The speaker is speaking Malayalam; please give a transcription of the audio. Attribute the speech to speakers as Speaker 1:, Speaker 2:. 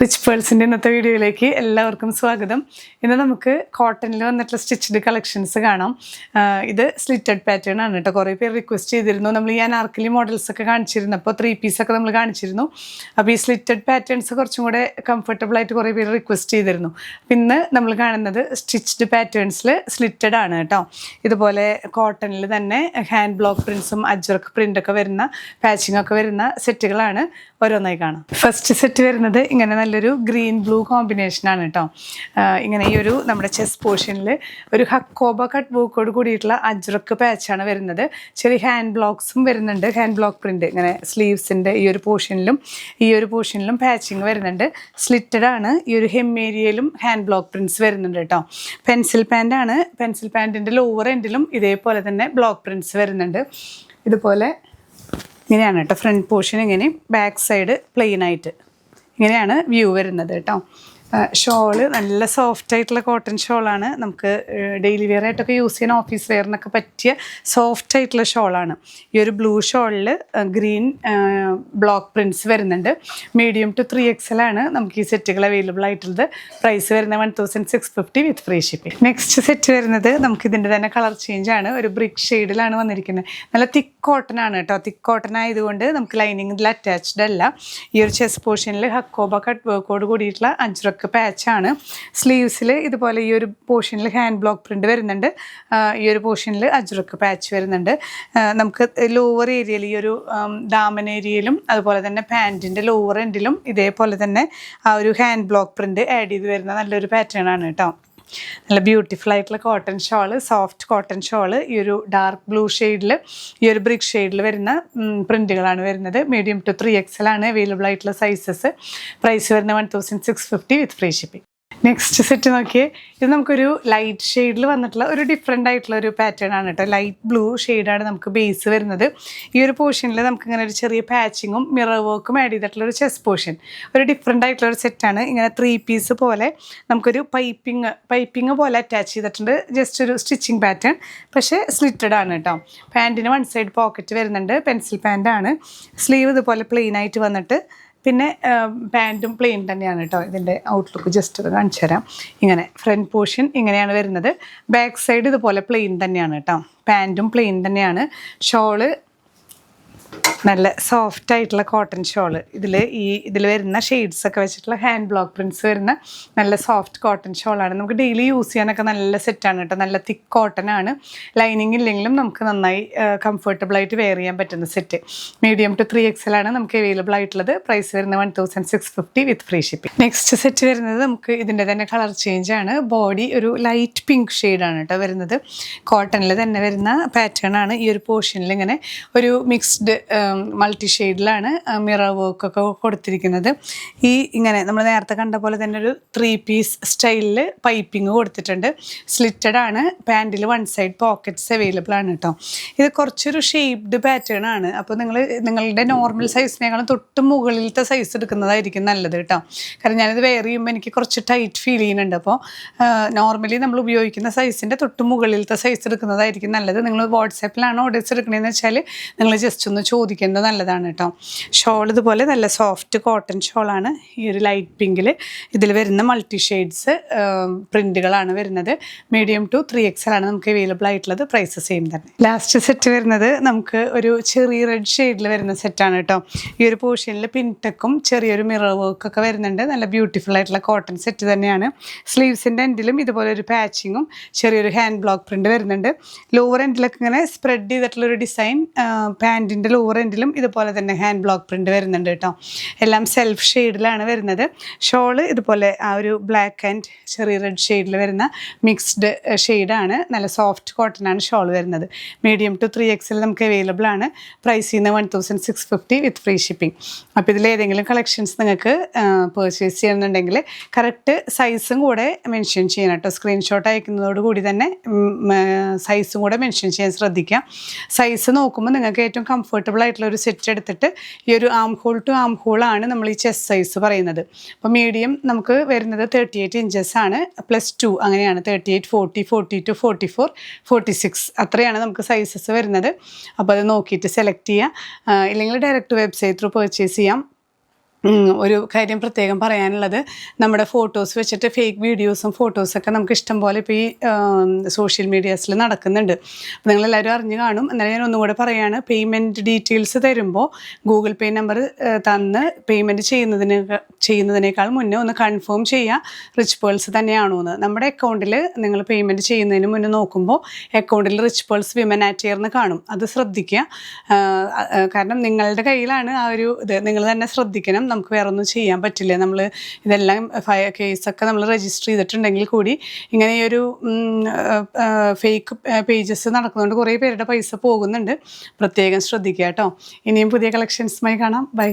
Speaker 1: റിച്ച് പേൾസിൻ്റെ ഇന്നത്തെ വീഡിയോയിലേക്ക് എല്ലാവർക്കും സ്വാഗതം. ഇന്ന് നമുക്ക് കോട്ടണിൽ വന്നിട്ടുള്ള സ്റ്റിച്ച്ഡ് കളക്ഷൻസ് കാണാം. ഇത് സ്ലിറ്റഡ് പാറ്റേൺ ആണ് കേട്ടോ. കുറേ പേര് റിക്വസ്റ്റ് ചെയ്തിരുന്നു. നമ്മൾ ഈ അനാർക്കലി മോഡൽസ് ഒക്കെ കാണിച്ചിരുന്നപ്പോൾ 3 പീസൊക്കെ നമ്മൾ കാണിച്ചിരുന്നു. അപ്പോൾ ഈ സ്ലിറ്റഡ് പാറ്റേൺസ് കുറച്ചും കൂടെ കംഫർട്ടബിൾ ആയിട്ട് കുറേ പേര് റിക്വസ്റ്റ് ചെയ്തിരുന്നു. ഇന്ന് നമ്മൾ കാണുന്നത് സ്റ്റിച്ച്ഡ് പാറ്റേൺസിൽ സ്ലിറ്റഡ് ആണ് കേട്ടോ. ഇതുപോലെ കോട്ടണിൽ തന്നെ ഹാൻഡ് ബ്ലോക്ക് പ്രിൻസും അജ്രക്ക് പ്രിൻ്റൊക്കെ വരുന്ന പാച്ചിങ് ഒക്കെ വരുന്ന സെറ്റുകളാണ് ഓരോന്നായി കാണാം. ഫസ്റ്റ് സെറ്റ് വരുന്നത് ഇങ്ങനെ നല്ലൊരു ഗ്രീൻ ബ്ലൂ കോമ്പിനേഷനാണ് കേട്ടോ. ഇങ്ങനെ ഈ ഒരു നമ്മുടെ ചെസ്റ്റ് പോർഷനിൽ ഒരു ഹക്കോബ കട്ട് വർക്കോട് കൂടിയിട്ടുള്ള അജ്രക്ക് പാച്ചാണ് വരുന്നത്. ചെറിയ ഹാൻഡ് ബ്ലോക്സും വരുന്നുണ്ട്. ഹാൻഡ് ബ്ലോക്ക് പ്രിൻ്റ് ഇങ്ങനെ സ്ലീവ്സിൻ്റെ ഈ ഒരു പോർഷനിലും പാച്ചിങ് വരുന്നുണ്ട്. സ്ലിറ്റഡ് ആണ്. ഈ ഒരു ഹെം ഏരിയയിലും ഹാൻഡ് ബ്ലോക്ക് പ്രിൻറ്റ്സ് വരുന്നുണ്ട് കേട്ടോ. പെൻസിൽ പാൻ്റാണ്. പെൻസിൽ പാൻറ്റിൻ്റെ ലോവർ എൻഡിലും ഇതേപോലെ തന്നെ ബ്ലോക്ക് പ്രിൻറ്റ്സ് വരുന്നുണ്ട്. ഇതുപോലെ ഇങ്ങനെയാണ് കേട്ടോ ഫ്രണ്ട് പോർഷൻ. ഇങ്ങനെ ബാക്ക് സൈഡ് പ്ലെയിൻ ആയിട്ട് ഇങ്ങനെയാണ് വ്യൂ വരുന്നത് കേട്ടോ. ഷോള് നല്ല സോഫ്റ്റ് ആയിട്ടുള്ള കോട്ടൺ ഷോളാണ്. നമുക്ക് ഡെയിലി വെയർ ആയിട്ടൊക്കെ യൂസ് ചെയ്യാൻ ഓഫീസ് വെയറിനൊക്കെ പറ്റിയ സോഫ്റ്റ് ആയിട്ടുള്ള ഷോളാണ്. ഈ ഒരു ബ്ലൂ ഷോളിൽ ഗ്രീൻ ബ്ലോക്ക് പ്രിൻറ്റ്സ് വരുന്നുണ്ട്. മീഡിയം ടു 3XL ആണ് നമുക്ക് ഈ സെറ്റുകൾ അവൈലബിൾ ആയിട്ടുള്ളത്. പ്രൈസ് വരുന്നത് 1650 വിത്ത് ഫ്രീ ഷിപ്പിംഗ്. നെക്സ്റ്റ് സെറ്റ് വരുന്നത് നമുക്ക് ഇതിൻ്റെ തന്നെ കളർ ചേഞ്ച് ആണ്. ഒരു ബ്രിക്ക് ഷെയ്ഡിലാണ് വന്നിരിക്കുന്നത്. നല്ല തിക്ക് കോട്ടൺ ആണ് കേട്ടോ. തിക്ക് കോട്ടൺ ആയതുകൊണ്ട് നമുക്ക് ലൈനിങ് ഇതിൽ അറ്റാച്ച്ഡ് അല്ല. ഈ ഒരു ചെസ്റ്റ് പോർഷനിൽ ഹക്കോബ കട്ട് വർക്കോട് കൂടിയിട്ടുള്ള അജ്രക്ക് പാച്ചാണ്. സ്ലീവ്സിൽ ഇതുപോലെ ഈ ഒരു പോർഷനിൽ ഹാൻഡ് ബ്ലോക്ക് പ്രിൻ്റ് വരുന്നുണ്ട്. ഈ ഒരു പോർഷനിൽ അജ്രക്ക് പാച്ച് വരുന്നുണ്ട്. നമുക്ക് ലോവർ ഏരിയയിൽ ഈ ഒരു ദാമൻ ഏരിയയിലും അതുപോലെ തന്നെ പാൻറ്റിൻ്റെ ലോവർ എൻഡിലും ഇതേപോലെ തന്നെ ആ ഒരു ഹാൻഡ് ബ്ലോക്ക് പ്രിൻ്റ് ആഡ് ചെയ്ത് വരുന്ന നല്ലൊരു പാറ്റേൺ ആണ് കേട്ടോ. നല്ല ബ്യൂട്ടിഫുൾ ആയിട്ടുള്ള cotton shawl, soft cotton shawl. ഈ ഒരു ഡാർക്ക് ബ്ലൂ ഷെയ്ഡിൽ ഈ ഒരു ബ്രിക്ക് ഷെയ്ഡിൽ വരുന്ന പ്രിൻറ്റുകളാണ് വരുന്നത്. മീഡിയം ടു 3XL ആണ് അവൈലബിൾ ആയിട്ടുള്ള സൈസസ്. പ്രൈസ് വരുന്നത് 1650 വിത്ത് ഫ്രീ ഷിപ്പിംഗ്. നെക്സ്റ്റ് സെറ്റ് നോക്കിയേ. ഇത് നമുക്കൊരു ലൈറ്റ് ഷെയ്ഡിൽ വന്നിട്ടുള്ള ഒരു ഡിഫറെൻ്റ് ആയിട്ടുള്ള ഒരു പാറ്റേൺ ആണ് കേട്ടോ. ലൈറ്റ് ബ്ലൂ ഷെയ്ഡാണ് നമുക്ക് ബേസ് വരുന്നത്. ഈ ഒരു പോർഷനിൽ നമുക്ക് ഇങ്ങനെ ഒരു ചെറിയ പാച്ചിങ്ങും മിറർ വർക്കും ആഡ് ചെയ്തിട്ടുള്ള ഒരു ചെസ്റ്റ് പോർഷൻ. ഒരു ഡിഫറെൻ്റ് ആയിട്ടുള്ള ഒരു സെറ്റാണ്. ഇങ്ങനെ 3 പീസ് പോലെ നമുക്കൊരു പൈപ്പിംഗ് പോലെ അറ്റാച്ച് ചെയ്തിട്ടുണ്ട്. ജസ്റ്റ് ഒരു സ്റ്റിച്ചിങ് പാറ്റേൺ, പക്ഷേ സ്ലിറ്റഡ് ആണ് കേട്ടോ. പാൻറ്റിന് 1 സൈഡ് പോക്കറ്റ് വരുന്നുണ്ട്. പെൻസിൽ പാൻ്റാണ്. സ്ലീവ് ഇതുപോലെ പ്ലെയിൻ ആയിട്ട് വന്നിട്ട് പിന്നെ പാൻറ്റും പ്ലെയിൻ തന്നെയാണ് കേട്ടോ. ഇതിൻ്റെ ഔട്ട്ലുക്ക് ജസ്റ്റ് ഒന്ന് കാണിച്ചു തരാം. ഇങ്ങനെ ഫ്രണ്ട് പോർഷൻ ഇങ്ങനെയാണ് വരുന്നത്. ബാക്ക് സൈഡ് ഇതുപോലെ പ്ലെയിൻ തന്നെയാണ് കേട്ടോ. പാൻറ്റും പ്ലെയിൻ തന്നെയാണ്. ഷോള് നല്ല സോഫ്റ്റ് ആയിട്ടുള്ള കോട്ടൺ ഷോള്. ഇതിൽ വരുന്ന ഷെയ്ഡ്സ് ഒക്കെ വെച്ചിട്ടുള്ള ഹാൻഡ് ബ്ലോക്ക് പ്രിൻറ്റ്സ് വരുന്ന നല്ല സോഫ്റ്റ് കോട്ടൺ ഷോളാണ്. നമുക്ക് ഡെയിലി യൂസ് ചെയ്യാനൊക്കെ നല്ല സെറ്റാണ് കേട്ടോ. നല്ല തിക്ക് കോട്ടൺ ആണ്. ലൈനിങ് ഇല്ലെങ്കിലും നമുക്ക് നന്നായി കംഫർട്ടബിൾ ആയിട്ട് വെയർ ചെയ്യാൻ പറ്റുന്ന സെറ്റ്. മീഡിയം ടു 3XL ആണ് നമുക്ക് അവൈലബിൾ ആയിട്ടുള്ളത്. പ്രൈസ് വരുന്നത് 1650 വിത്ത് ഫ്രീ ഷിപ്പിംഗ്. നെക്സ്റ്റ് സെറ്റ് വരുന്നത് നമുക്ക് ഇതിൻ്റെ തന്നെ കളർ ചേഞ്ച് ആണ്. ബോഡി ഒരു ലൈറ്റ് പിങ്ക് ഷെയ്ഡാണ് കേട്ടോ വരുന്നത്. കോട്ടണിൽ തന്നെ വരുന്ന പാറ്റേൺ ആണ്. ഈ ഒരു പോർഷനിൽ ഇങ്ങനെ ഒരു മിക്സ്ഡ് മൾട്ടി ഷെയ്ഡിലാണ് മിറർ വർക്കൊക്കെ കൊടുത്തിരിക്കുന്നത്. ഇങ്ങനെ നമ്മൾ നേരത്തെ കണ്ട പോലെ തന്നെ ഒരു 3 പീസ് സ്റ്റൈലിൽ പൈപ്പിംഗ് കൊടുത്തിട്ടുണ്ട്. സ്ലിറ്റഡ് ആണ്. പാൻറ്റിൽ 1 സൈഡ് പോക്കറ്റ്സ് അവൈലബിൾ ആണ് കേട്ടോ. ഇത് കുറച്ചൊരു ഷേപ്ഡ് പാറ്റേൺ ആണ്. അപ്പോൾ നിങ്ങളുടെ നോർമൽ സൈസിനേക്കാളും തൊട്ട് മുകളിലത്തെ സൈസ് എടുക്കുന്നതായിരിക്കും നല്ലത് കേട്ടോ. കാരണം ഞാനിത് വെയർ ചെയ്യുമ്പോൾ എനിക്ക് കുറച്ച് ടൈറ്റ് ഫീൽ ചെയ്യുന്നുണ്ട്. അപ്പോൾ നോർമലി നമ്മൾ ഉപയോഗിക്കുന്ന സൈസിൻ്റെ തൊട്ട് മുകളിലത്തെ സൈസ് എടുക്കുന്നതായിരിക്കും നല്ലത്. നിങ്ങൾ വാട്സാപ്പിലാണ് ഓർഡേഴ്സ് എടുക്കണമെന്ന് വെച്ചാൽ നിങ്ങൾ ജസ്റ്റ് ഒന്ന് ചോദിക്കുന്നത് നല്ലതാണ് കേട്ടോ. ഷോൾ ഇതുപോലെ നല്ല സോഫ്റ്റ് കോട്ടൺ ഷോളാണ്. ഈ ഒരു ലൈറ്റ് പിങ്കിൽ ഇതിൽ വരുന്ന മൾട്ടി ഷെയ്ഡ്സ് പ്രിൻറ്റുകളാണ് വരുന്നത്. മീഡിയം ടു 3XL ആണ് നമുക്ക് അവൈലബിൾ ആയിട്ടുള്ളത്. പ്രൈസ് സെയിം തന്നെ. ലാസ്റ്റ് സെറ്റ് വരുന്നത് നമുക്ക് ഒരു ചെറിയ റെഡ് ഷെയ്ഡിൽ വരുന്ന സെറ്റാണ് കേട്ടോ. ഈ ഒരു പോർഷനിൽ പിൻടെക്കും ചെറിയൊരു മിറർ വർക്കൊക്കെ വരുന്നുണ്ട്. നല്ല ബ്യൂട്ടിഫുൾ ആയിട്ടുള്ള കോട്ടൺ സെറ്റ് തന്നെയാണ്. സ്ലീവ്സിൻ്റെ എൻഡിലും ഇതുപോലെ ഒരു പാച്ചിങ്ങും ചെറിയൊരു ഹാൻഡ് ബ്ലോക്ക് പ്രിൻ്റ് വരുന്നുണ്ട്. ലോവർ എൻഡിലൊക്കെ ഇങ്ങനെ സ്പ്രെഡ് ചെയ്തിട്ടുള്ളൊരു ഡിസൈൻ. പാൻറ്റിൻ്റെ ലോവർ എൻഡിലും ഇതുപോലെ തന്നെ ഹാൻഡ് ബ്ലോക്ക് പ്രിൻ്റ് വരുന്നുണ്ട് കേട്ടോ. എല്ലാം സെൽഫ് ഷെയ്ഡിലാണ് വരുന്നത്. ഷോള് ഇതുപോലെ ആ ഒരു ബ്ലാക്ക് ആൻഡ് ചെറിയ റെഡ് ഷെയ്ഡിൽ വരുന്ന മിക്സ്ഡ് ഷെയ്ഡാണ്. നല്ല സോഫ്റ്റ് കോട്ടൺ ആണ് ഷോൾ വരുന്നത്. മീഡിയം ടു 3XL നമുക്ക് അവൈലബിൾ ആണ്. പ്രൈസ് ചെയ്യുന്നത് 1650 വിത്ത് ഫ്രീ ഷിപ്പിംഗ്. അപ്പോൾ ഇതിലേതെങ്കിലും കളക്ഷൻസ് നിങ്ങൾക്ക് പർച്ചേസ് ചെയ്യുന്നുണ്ടെങ്കിൽ കറക്റ്റ് സൈസും കൂടെ മെൻഷൻ ചെയ്യണം കേട്ടോ. സ്ക്രീൻഷോട്ട് അയക്കുന്നതോടുകൂടി തന്നെ സൈസും കൂടെ മെൻഷൻ ചെയ്യാൻ ശ്രദ്ധിക്കാം. സൈസ് നോക്കുമ്പോൾ നിങ്ങൾക്ക് ഏറ്റവും കംഫർട്ടബിൾ ആയിട്ടുള്ള ഒരു സെറ്റ് എടുത്തിട്ട് ഈ ഒരു ആം ഹോൾ ടു ആം ഹോളാണ് നമ്മൾ ഈ ചെസ്റ്റ് സൈസ് പറയുന്നത്. അപ്പോൾ മീഡിയം നമുക്ക് വരുന്നത് 38 ഇഞ്ചസ് ആണ്. +2 അങ്ങനെയാണ്. 38, 40, 42, 44, 46 അത്രയാണ് നമുക്ക് സൈസസ് വരുന്നത്. അപ്പോൾ അത് നോക്കിയിട്ട് സെലക്ട് ചെയ്യുക. ഇല്ലെങ്കിൽ ഡയറക്റ്റ് വെബ്സൈറ്റ് ത്രൂ പർച്ചേസ് ചെയ്യാം. ഒരു കാര്യം പ്രത്യേകം പറയാനുള്ളത്, നമ്മുടെ ഫോട്ടോസ് വെച്ചിട്ട് ഫേക്ക് വീഡിയോസും ഫോട്ടോസൊക്കെ നമുക്ക് ഇഷ്ടം പോലെ ഇപ്പോൾ ഈ സോഷ്യൽ മീഡിയാസിൽ നടക്കുന്നുണ്ട്. അപ്പോൾ നിങ്ങളെല്ലാവരും അറിഞ്ഞു കാണും. എന്നാലും ഞാൻ ഒന്നും കൂടെ പറയുകയാണ്, പേയ്മെൻറ്റ് ഡീറ്റെയിൽസ് തരുമ്പോൾ ഗൂഗിൾ പേ നമ്പർ തന്ന് പേയ്മെൻറ്റ് ചെയ്യുന്നതിനേക്കാൾ മുന്നേ ഒന്ന് കൺഫേം ചെയ്യുക റിച്ച് പേൾസ് തന്നെയാണോ എന്ന്. നമ്മുടെ അക്കൗണ്ടിൽ നിങ്ങൾ പേയ്മെൻറ്റ് ചെയ്യുന്നതിന് മുന്നേ നോക്കുമ്പോൾ അക്കൗണ്ടിൽ റിച്ച് പേൾസ് വിമൻ ആറ്റ് എന്ന് കാണും. അത് ശ്രദ്ധിക്കുക. കാരണം നിങ്ങളുടെ കയ്യിലാണ് ആ ഒരു ഇത്. നിങ്ങൾ തന്നെ ശ്രദ്ധിക്കണം. നമുക്ക് വേറെ ഒന്നും ചെയ്യാൻ പറ്റില്ല. നമ്മൾ ഇതെല്ലാം കേസൊക്കെ നമ്മൾ രജിസ്റ്റർ ചെയ്തിട്ടുണ്ടെങ്കിൽ കൂടി ഇങ്ങനെയൊരു ഫേക്ക് പേജസ് നടക്കുന്നതുകൊണ്ട് കുറേ പേരുടെ പൈസ പോകുന്നുണ്ട്. പ്രത്യേകം ശ്രദ്ധിക്കുക കേട്ടോ. ഇനിയും പുതിയ കളക്ഷൻസുമായി കാണാം. ബൈ.